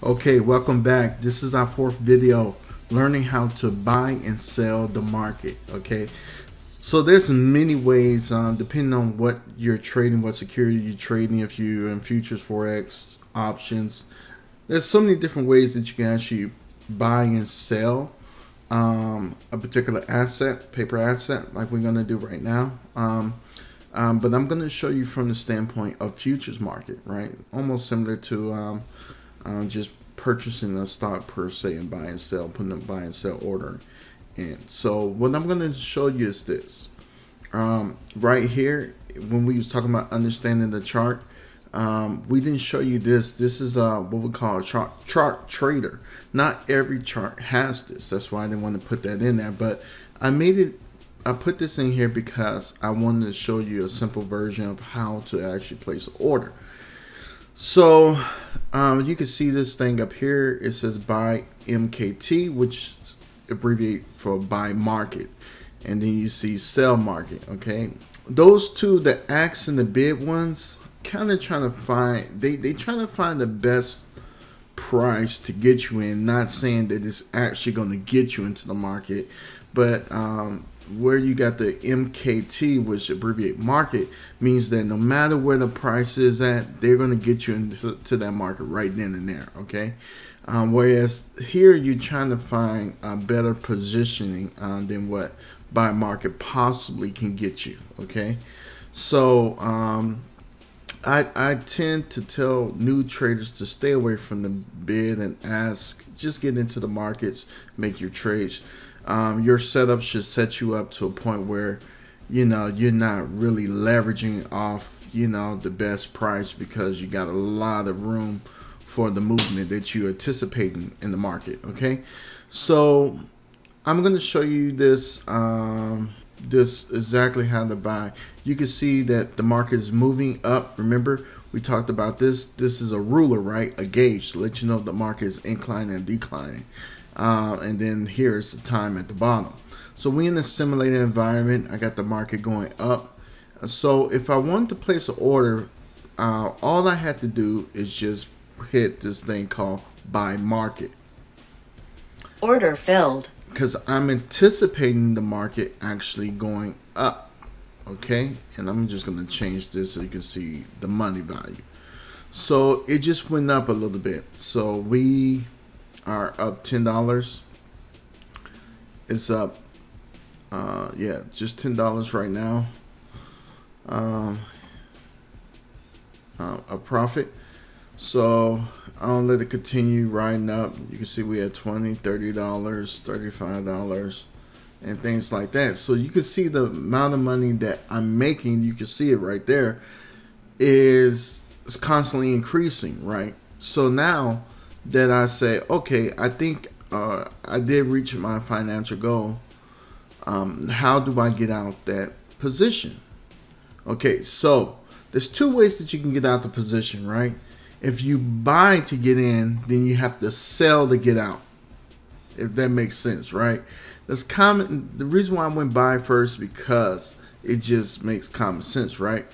Okay, welcome back. This is our fourth video, learning how to buy and sell the market. Okay, so there's many ways depending on what you're trading, what security you're trading. If you're in futures, forex, options, there's so many different ways that you can actually buy and sell a particular asset, paper asset, like we're going to do right now. But I'm going to show you from the standpoint of futures market, right? Almost similar to just purchasing a stock per se and buy and sell, putting a buy and sell order in. So what I'm going to show you is this. Right here, when we was talking about understanding the chart, we didn't show you this. This is what we call a chart trader. Not every chart has this. That's why I didn't want to put that in there. But I put this in here because I wanted to show you a simple version of how to actually place an order. So you can see this thing up here. It says buy MKT, which abbreviate for buy market, and then you see sell market. Okay, those two, the ask and the bid ones, kind of trying to find they trying to find the best price to get you in. Not saying that it's actually going to get you into the market, but where you got the MKT, which abbreviate market, means that no matter where the price is at, they're going to get you into that market right then and there. Okay, whereas here you're trying to find a better positioning than what buy market possibly can get you. Okay, so I tend to tell new traders to stay away from the bid and ask. Just get into the markets, make your trades. Your setup should set you up to a point where you're not really leveraging off the best price, because you got a lot of room for the movement that you're anticipating in the market. Okay, so I'm going to show you this this exactly how to buy. You can see that the market is moving up. Remember, we talked about this. This is a ruler, right? A gauge to let you know the market is inclining and declining. And then here's the time at the bottom. So we in the simulated environment. I got the market going up. So if I wanted to place an order, all I had to do is just hit this thing called buy market. Order filled. Because I'm anticipating the market actually going up. Okay, and I'm just going to change this so you can see the money value. So it just went up a little bit. So we are up $10. It's up yeah, just $10 right now, a profit. So I'll let it continue riding up. You can see we had $20, $30, $35 and things like that. So you can see the amount of money that I'm making. You can see it right there is constantly increasing, right? So now that I say, okay, I think I did reach my financial goal, how do I get out that position? Okay, so there's two ways that you can get out the position, right? If you buy to get in, then you have to sell to get out, if that makes sense, right? That's common. The reason why I went buy first, because it just makes common sense, right?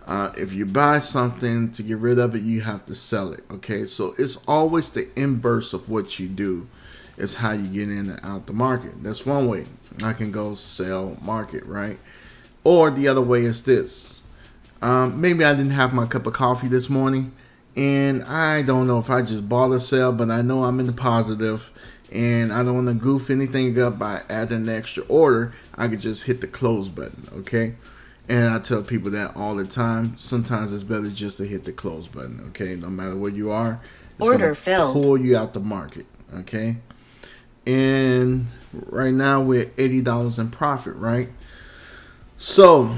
If you buy something to get rid of it, you have to sell it. Okay, so it's always the inverse of what you do is how you get in and out the market. That's one way. I can go sell market, right? Or the other way is this. Maybe I didn't have my cup of coffee this morning, and I don't know if I just bought or sell, but I know I'm in the positive, and I don't want to goof anything up by adding an extra order. I could just hit the close button. Okay. And I tell people that all the time. Sometimes it's better just to hit the close button. Okay, no matter where you are, it's order filled. Pull you out the market. Okay, and right now we're at $80 in profit, right? So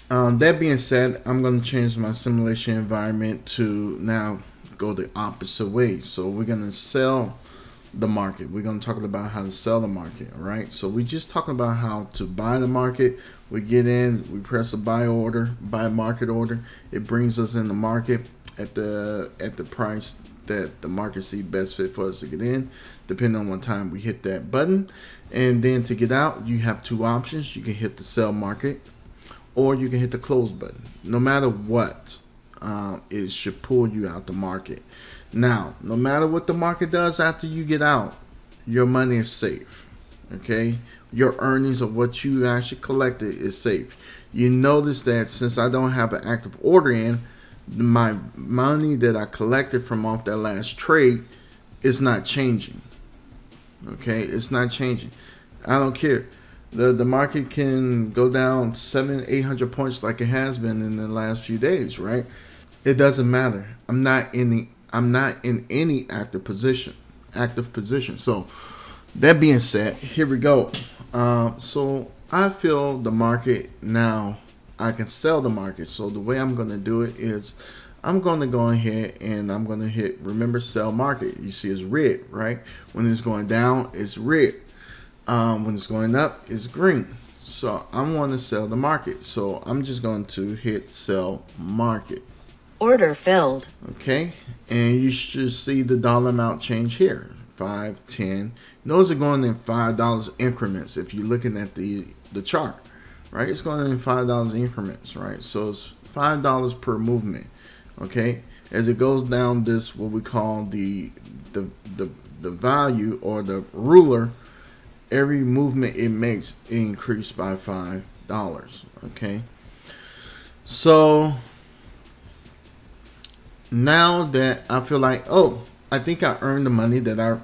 that being said, I'm going to change my simulation environment to now go the opposite way. So we're going to sell the market. We're going to talk about how to sell the market. All right, so we just talking about how to buy the market. We get in, we press a buy market order. It brings us in the market at the price that the market see best fit for us to get in, depending on what time we hit that button. And then to get out, you have two options. You can hit the sell market, or you can hit the close button. No matter what, it should pull you out the market. Now, no matter what the market does after you get out, your money is safe. Okay, your earnings of what you actually collected is safe. You notice that since I don't have an active order in, my money that I collected from off that last trade is not changing. Okay, it's not changing. I don't care. The market can go down 700-800 points like it has been in the last few days, right? It doesn't matter. I'm not in any active position. So that being said, here we go. So I feel the market now, I can sell the market. So the way I'm going to do it is I'm going to go ahead and I'm going to hit, remember, sell market. You see it's red, right? When it's going down, it's red. When it's going up, it's green. So I want to sell the market. So I'm just going to hit sell market. Order filled. Okay, and you should see the dollar amount change here. 5, 10. Those are going in $5 increments. If you're looking at the chart, right, it's going in $5 increments, right? So it's $5 per movement. Okay, as it goes down this, what we call the value or the ruler, every movement it makes it increased by $5. Okay, so now that I feel like, oh, I think I earned the money that I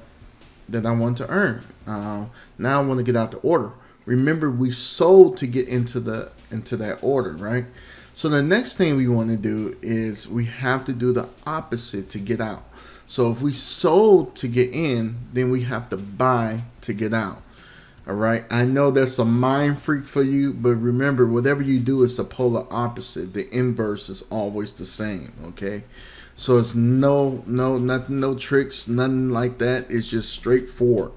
want to earn. Now I want to get out the order. Remember, we sold to get into that order, right? So the next thing we want to do is we have to do the opposite to get out. So if we sold to get in, then we have to buy to get out. All right. I know that's a mind freak for you, but remember, whatever you do is the polar opposite. The inverse is always the same. Okay. So it's no tricks, nothing like that. It's just straightforward.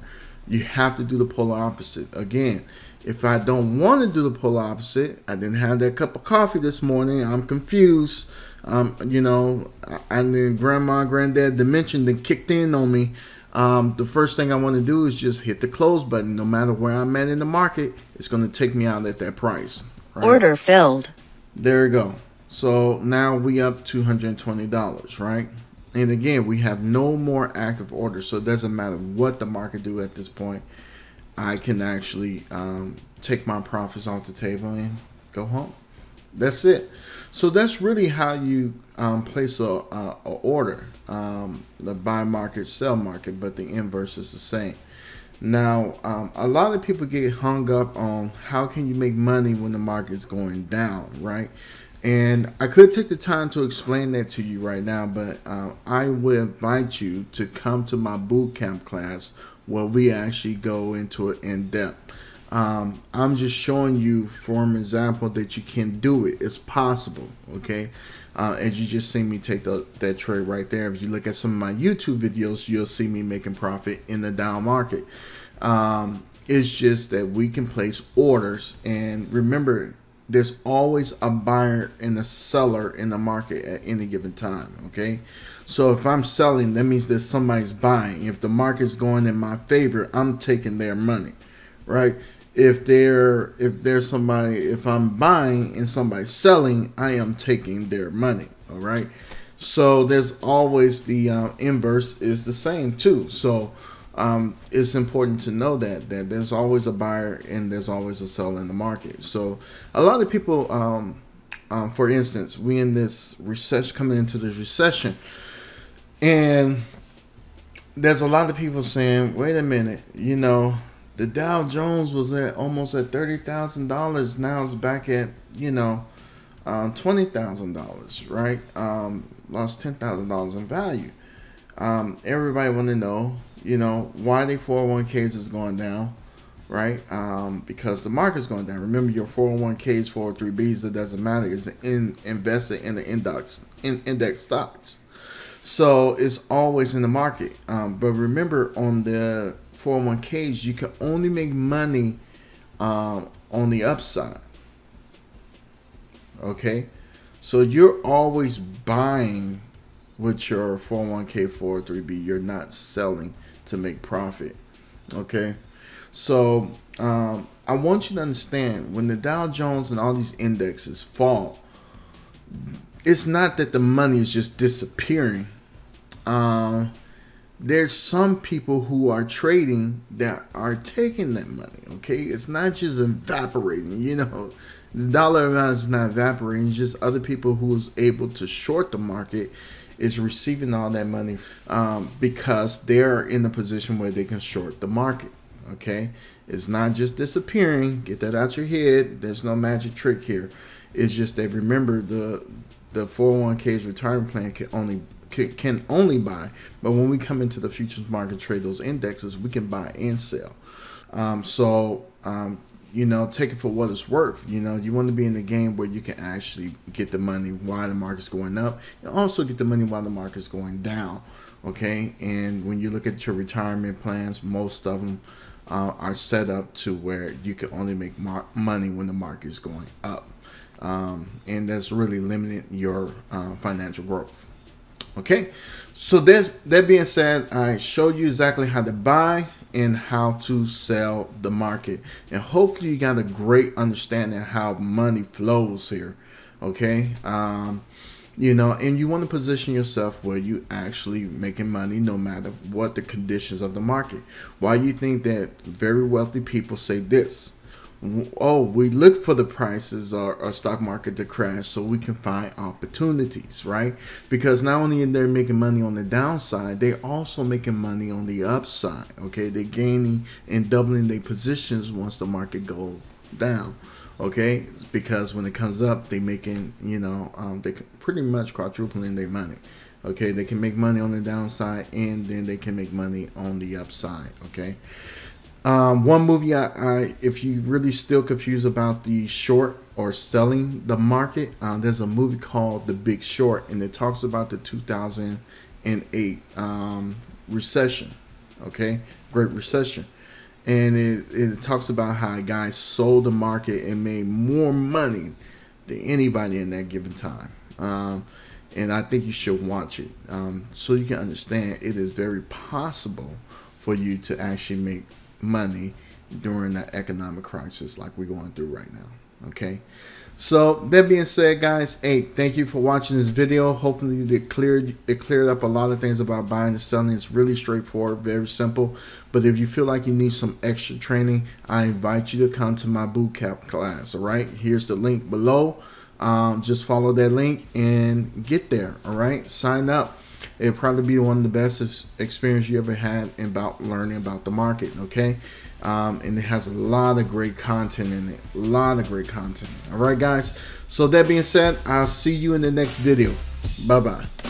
You have to do the polar opposite. Again, if I don't want to do the polar opposite, I didn't have that cup of coffee this morning, I'm confused. You know, and then grandma, granddad dimension that kicked in on me. The first thing I want to do is just hit the close button. No matter where I'm at in the market, it's going to take me out at that price. Right? Order filled. There you go. So now we up $220, right? And again, we have no more active orders, so it doesn't matter what the market do at this point. I can actually take my profits off the table and go home. That's it. So that's really how you place a order, the buy market, sell market, but the inverse is the same. Now, a lot of people get hung up on how can you make money when the market's going down, right? And I could take the time to explain that to you right now, but I would invite you to come to my boot camp class where we actually go into it in depth. I'm just showing you from example that you can do it. It's possible, okay? As you just see me take that trade right there. If you look at some of my YouTube videos, you'll see me making profit in the down market. It's just that we can place orders, and remember, there's always a buyer and a seller in the market at any given time, okay? So if I'm selling, that means that somebody's buying. If the market's going in my favor, I'm taking their money, right? If I'm buying and somebody's selling, I am taking their money, all right? So there's always the inverse is the same too. So it's important to know that there's always a buyer and there's always a seller in the market. So a lot of people, for instance, we in this recession, coming into this recession, and there's a lot of people saying, wait a minute, you know, the Dow Jones was almost at $30,000. Now it's back at, you know, $20,000, right? Lost $10,000 in value. Everybody want to know, you know, why their 401ks is going down, right? Because the market's going down. Remember, your 401ks, 403bs, it doesn't matter. It's invested in the index stocks. So it's always in the market. But remember, on the 401ks, you can only make money on the upside. Okay, so you're always buying with your 401k, 403b. You're not selling to make profit. Okay, so I want you to understand, when the Dow Jones and all these indexes fall, it's not that the money is just disappearing. there's some people who are trading that are taking that money. Okay, it's not just evaporating. You know, the dollar amount is not evaporating. It's just other people who's able to short the market is receiving all that money because they're in a position where they can short the market. Okay, it's not just disappearing. Get that out your head. There's no magic trick here. It's just that, remember, the 401k's retirement plan can only buy, but when we come into the futures market, trade those indexes, we can buy and sell. You know, take it for what it's worth. You know, you want to be in the game where you can actually get the money while the market's going up, and also get the money while the market's going down. Okay, and when you look at your retirement plans, most of them are set up to where you can only make money when the market is going up, and that's really limiting your financial growth. Okay, so that being said, I showed you exactly how to buy and how to sell the market, and hopefully you got a great understanding of how money flows here. Okay, you know, and you want to position yourself where you actually making money no matter what the conditions of the market. Why you think that very wealthy people say this? Oh, we look for the prices or stock market to crash so we can find opportunities, right? Because not only are they making money on the downside, they're also making money on the upside. Okay, they're gaining and doubling their positions once the market goes down. Okay, because when it comes up, they making, you know, they pretty much quadrupling their money. Okay, they can make money on the downside and then they can make money on the upside. Okay. One movie if you really still confused about the short or selling the market, there's a movie called The Big Short, and it talks about the 2008 recession. Okay, Great Recession, and it talks about how guys sold the market and made more money than anybody in that given time. And I think you should watch it so you can understand it is very possible for you to actually make money during that economic crisis like we're going through right now. Okay, so that being said, guys, hey, thank you for watching this video. Hopefully it cleared up a lot of things about buying and selling. It's really straightforward, very simple. But if you feel like you need some extra training, I invite you to come to my bootcamp class. All right, here's the link below. Just follow that link and get there. All right, sign up. It'll probably be one of the best experience you ever had about learning about the market. Okay, and it has a lot of great content in it. A lot of great content. All right, guys. So that being said, I'll see you in the next video. Bye bye.